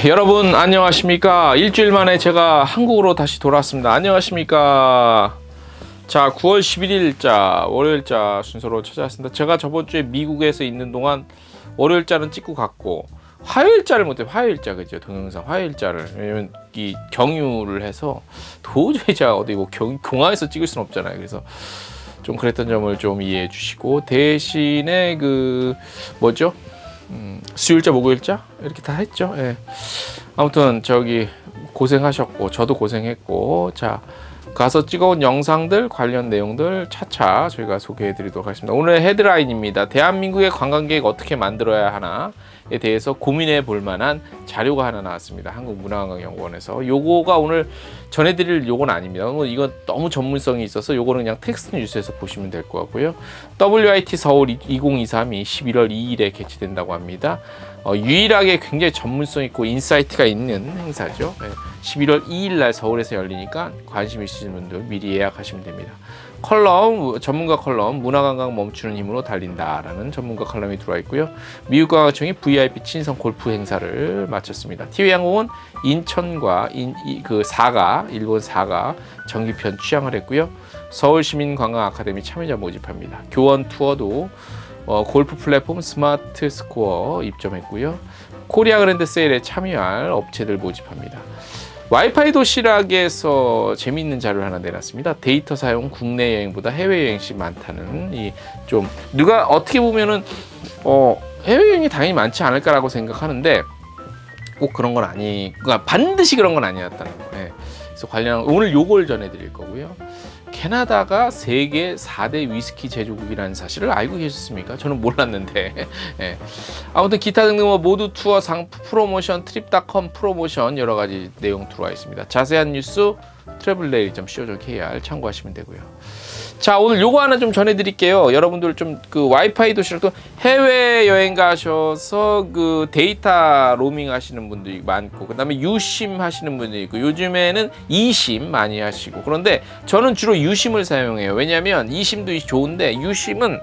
여러분 안녕하십니까. 일주일 만에 제가 한국으로 다시 돌아왔습니다. 안녕하십니까. 자, 9월 11일자 월요일자 순서로 찾아왔습니다. 제가 저번 주에 미국에서 있는 동안 월요일자는 찍고 갔고 화요일자를 못해. 화요일자, 그죠? 동영상 화요일자를, 왜냐면 이 경유를 해서 도저히 제가 어디 뭐 공항에서 찍을 수는 없잖아요. 그래서 좀 그랬던 점을 좀 이해해 주시고, 대신에 그 뭐죠? 수요일자 목요일자 이렇게 다 했죠. 예. 아무튼 저기 고생하셨고 저도 고생했고, 자, 가서 찍어온 영상들 관련 내용들 차차 저희가 소개해 드리도록 하겠습니다. 오늘 헤드라인입니다. 대한민국의 관광객 어떻게 만들어야 하나에 대해서 고민해 볼 만한 자료가 하나 나왔습니다. 한국문화관광연구원에서. 요거가 오늘 전해드릴 요건 아닙니다. 오늘 이건 너무 전문성이 있어서 요거는 그냥 텍스트 뉴스에서 보시면 될 것 같고요. WIT 서울 2023이 11월 2일에 개최된다고 합니다. 유일하게 굉장히 전문성 있고 인사이트가 있는 행사죠. 11월 2일 날 서울에서 열리니까 관심 있으신 분들 미리 예약하시면 됩니다. 컬럼, 전문가 컬럼, 문화관광 멈추는 힘으로 달린다라는 전문가 컬럼이 들어와 있고요. 미국관광청이 VIP 친선 골프 행사를 마쳤습니다. 티웨이항공은 인천과 그 사가, 일본 사가 정기편 취항을 했고요. 서울시민관광 아카데미 참여자 모집합니다. 교원 투어도 골프 플랫폼 스마트 스코어 입점했고요. 코리아 그랜드 세일에 참여할 업체들 모집합니다. 와이파이 도시락에서 재미있는 자료를 하나 내놨습니다. 데이터 사용 국내 여행보다 해외 여행시 많다는, 이 좀 누가 어떻게 보면은 해외 여행이 당연히 많지 않을까라고 생각하는데 꼭 그런 건 그러니까 반드시 그런 건 아니었다는 거. 그래서 관련 오늘 요걸 전해드릴 거고요. 캐나다가 세계 4대 위스키 제조국이라는 사실을 알고 계셨습니까? 저는 몰랐는데. 아무튼 기타 등등 모두 투어 상품 프로모션, 트립닷컴 프로모션 여러 가지 내용 들어와 있습니다. 자세한 뉴스 traveldaily.co.kr 참고하시면 되고요. 자, 오늘 요거 하나 좀 전해드릴게요. 여러분들 좀 그 와이파이 도시락도 해외 여행 가셔서 그 데이터 로밍 하시는 분들이 많고, 그 다음에 유심 하시는 분들이 있고, 요즘에는 이심 많이 하시고, 그런데 저는 주로 유심을 사용해요. 왜냐하면 이심도 좋은데 유심은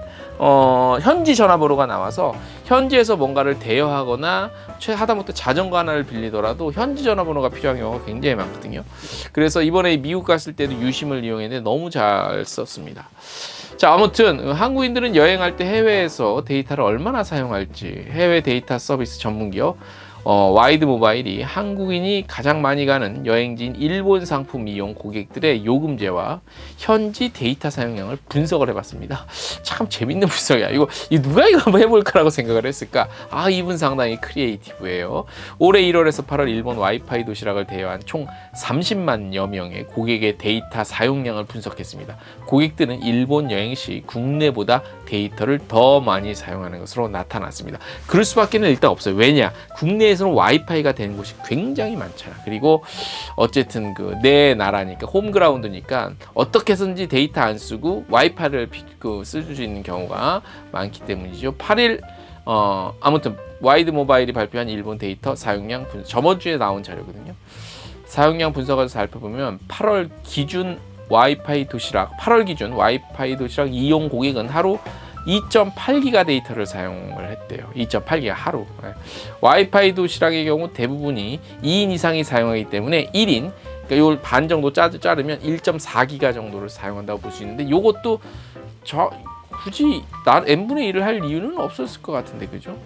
현지 전화번호가 나와서 현지에서 뭔가를 대여하거나 하다못해 자전거 하나를 빌리더라도 현지 전화번호가 필요한 경우가 굉장히 많거든요. 그래서 이번에 미국 갔을 때도 유심을 이용했는데 너무 잘 썼습니다. 자, 아무튼 한국인들은 여행할 때 해외에서 데이터를 얼마나 사용할지, 해외 데이터 서비스 전문기업 와이드 모바일이 한국인이 가장 많이 가는 여행지인 일본 상품 이용 고객들의 요금제와 현지 데이터 사용량을 분석을 해봤습니다. 참 재밌는 분석이야. 이거 누가 이거 한번 해볼까라고 생각을 했을까? 이분 상당히 크리에이티브예요. 올해 1월에서 8월 일본 와이파이 도시락을 대여한 총 30만여 명의 고객의 데이터 사용량을 분석했습니다. 고객들은 일본 여행 시 국내보다 데이터를 더 많이 사용하는 것으로 나타났습니다. 그럴 수밖에 일단 없어요. 왜냐? 국내에서는 와이파이가 되는 곳이 굉장히 많잖아. 그리고 어쨌든 내 나라니까, 홈그라운드니까 어떻게 해서든지 데이터 안 쓰고 와이파이를 쓸 수 있는 경우가 많기 때문이죠. 8일 아무튼 와이드 모바일이 발표한 일본 데이터 사용량 분석, 저번 주에 나온 자료거든요. 사용량 분석을 살펴보면 8월 기준 와이파이 도시락 이용 고객은 하루 2.8기가 데이터를 사용을 했대요. 2.8기가 하루. 와이파이 도시락의 경우 대부분이 2인 이상이 사용하기 때문에 1인, 그러니까 이걸 반 정도 자르면 1.4기가 정도를 사용한다고 볼 수 있는데, 이것도 굳이 n분의 1을 할 이유는 없었을 것 같은데, 그죠?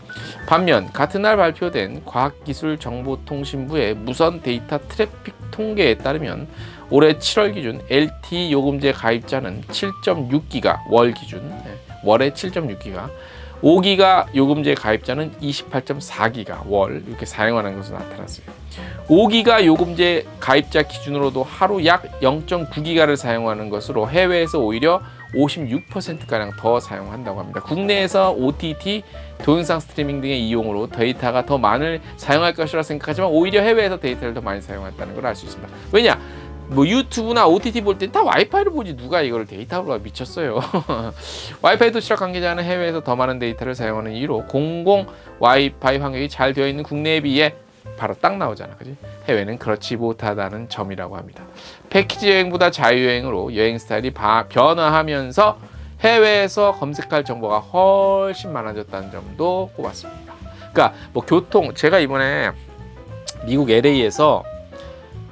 반면 같은 날 발표된 과학기술정보통신부의 무선 데이터 트래픽 통계에 따르면 올해 7월 기준 LTE 요금제 가입자는 7.6기가 월 기준, 월에 7.6기가, 5기가 요금제 가입자는 28.4기가 월 이렇게 사용하는 것으로 나타났어요. 5기가 요금제 가입자 기준으로도 하루 약 0.9기가를 사용하는 것으로 해외에서 오히려 56%가량 더 사용한다고 합니다. 국내에서 OTT, 동영상 스트리밍 등의 이용으로 데이터가 더 많이 사용할 것이라 생각하지만 오히려 해외에서 데이터를 더 많이 사용한다는 걸 알 수 있습니다. 왜냐? 유튜브나 OTT 볼 때 다 와이파이를 보지 누가 이걸 데이터로 미쳤어요. 와이파이 도시락 관계자는 해외에서 더 많은 데이터를 사용하는 이유로 공공 와이파이 환경이 잘 되어 있는 국내에 비해 바로 딱 나오잖아, 그지? 해외는 그렇지 못하다는 점이라고 합니다. 패키지 여행보다 자유여행으로 여행 스타일이 변화하면서 해외에서 검색할 정보가 훨씬 많아졌다는 점도 꼽았습니다. 그러니까 뭐 교통, 제가 이번에 미국 LA에서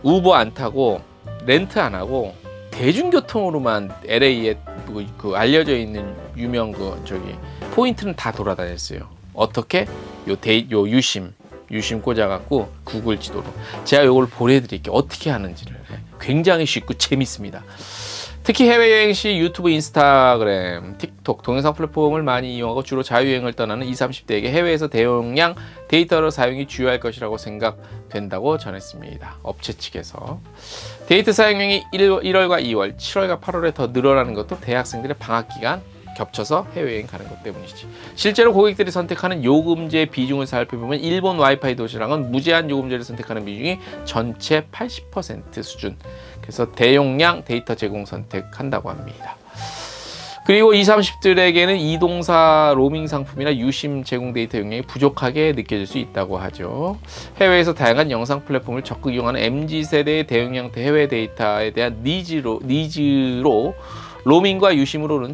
우버 안 타고 렌트 안 하고 대중교통으로만 LA에 그 알려져 있는 유명 포인트는 다 돌아다녔어요. 어떻게? 요 유심 꽂아갖고 구글 지도로 제가 요걸 보내드릴게요. 어떻게 하는지를. 굉장히 쉽고 재밌습니다. 특히 해외여행 시 유튜브, 인스타그램, 틱톡, 동영상 플랫폼을 많이 이용하고 주로 자유여행을 떠나는 20, 30대에게 해외에서 대용량 데이터를 사용이 주요할 것이라고 생각된다고 전했습니다. 업체 측에서. 데이터 사용량이 1월과 2월, 7월과 8월에 더 늘어나는 것도 대학생들의 방학기간 겹쳐서 해외여행 가는 것 때문이지. 실제로 고객들이 선택하는 요금제 비중을 살펴보면 일본 와이파이 도시락은 무제한 요금제를 선택하는 비중이 전체 80% 수준. 그래서 대용량 데이터 제공 선택한다고 합니다. 그리고 20, 30대에게는 이동사 로밍 상품이나 유심 제공 데이터 용량이 부족하게 느껴질 수 있다고 하죠. 해외에서 다양한 영상 플랫폼을 적극 이용하는 MZ세대의 대용량 해외 데이터에 대한 니즈로 로밍과 유심으로는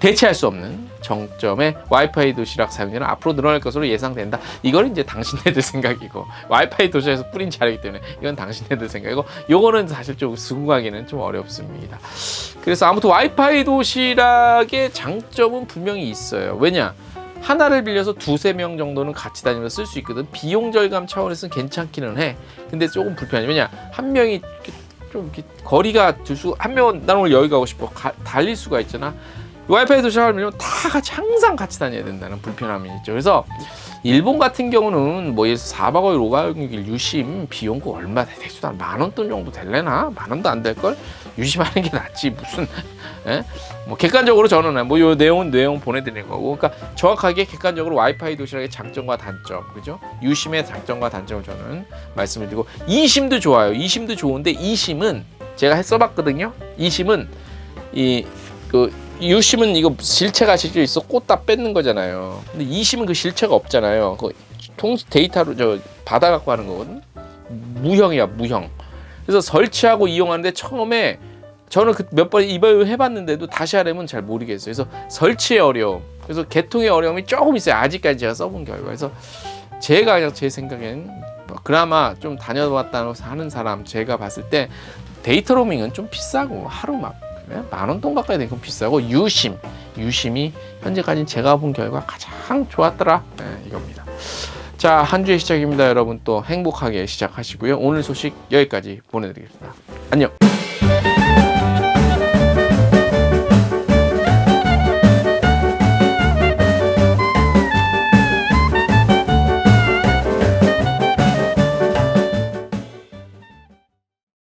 대체할 수 없는 정점의 와이파이 도시락 사용자는 앞으로 늘어날 것으로 예상된다. 이건 이제 당신네들 생각이고, 와이파이 도시락에서 뿌린 자료이기 때문에 이건 당신네들 생각이고, 요거는 사실 좀 수긍하기는 좀 어렵습니다. 그래서 아무튼 와이파이 도시락의 장점은 분명히 있어요. 왜냐? 하나를 빌려서 2-3명 정도는 같이 다니면서 쓸 수 있거든. 비용 절감 차원에서는 괜찮기는 해. 근데 조금 불편해. 왜냐? 한 명이 좀 이렇게 거리가 한 명은 나는 오늘 여기 가고 싶어. 달릴 수가 있잖아. 와이파이 도시락을 밀면 다 같이 항상 같이 다녀야 된다는 불편함이 있죠. 그래서 일본 같은 경우는 뭐 4박 5일 5박 6일 유심 비용고 얼마 대충 한 10,000원 돈 정도 될래나? 10,000원도 안 될걸? 유심하는 게 낫지 무슨. 뭐 객관적으로 저는 뭐 요 내용 보내드리는 거고, 그러니까 정확하게 객관적으로 와이파이 도시락의 장점과 단점, 그죠? 유심의 장점과 단점을 저는 말씀을 드리고, 이심도 좋아요. 이심도 좋은데 이심은 제가 써봤거든요. 이심은 유심은 이거 실체가 실제 있어 꽂다 뺏는 거잖아요. 근데 이심은 그 실체가 없잖아요. 그 데이터로 받아갖고 하는 거거든. 무형이야, 무형. 그래서 설치하고 이용하는데 처음에 저는 몇 번 이번 해봤는데도 다시 하려면 잘 모르겠어요. 그래서 설치의 어려움, 그래서 개통의 어려움이 조금 있어요. 아직까지 제가 써본 결과. 그래서 제가 그냥 제 생각엔 그나마 좀 다녀봤다고 하는 사람, 제가 봤을 때 데이터 로밍은 좀 비싸고 하루 막 10,000원 돈 가까이 되는 건 비싸고, 유심이 현재까지 제가 본 결과 가장 좋았더라. 이겁니다. 자, 한 주의 시작입니다. 여러분 또 행복하게 시작하시고요. 오늘 소식 여기까지 보내드리겠습니다. 안녕.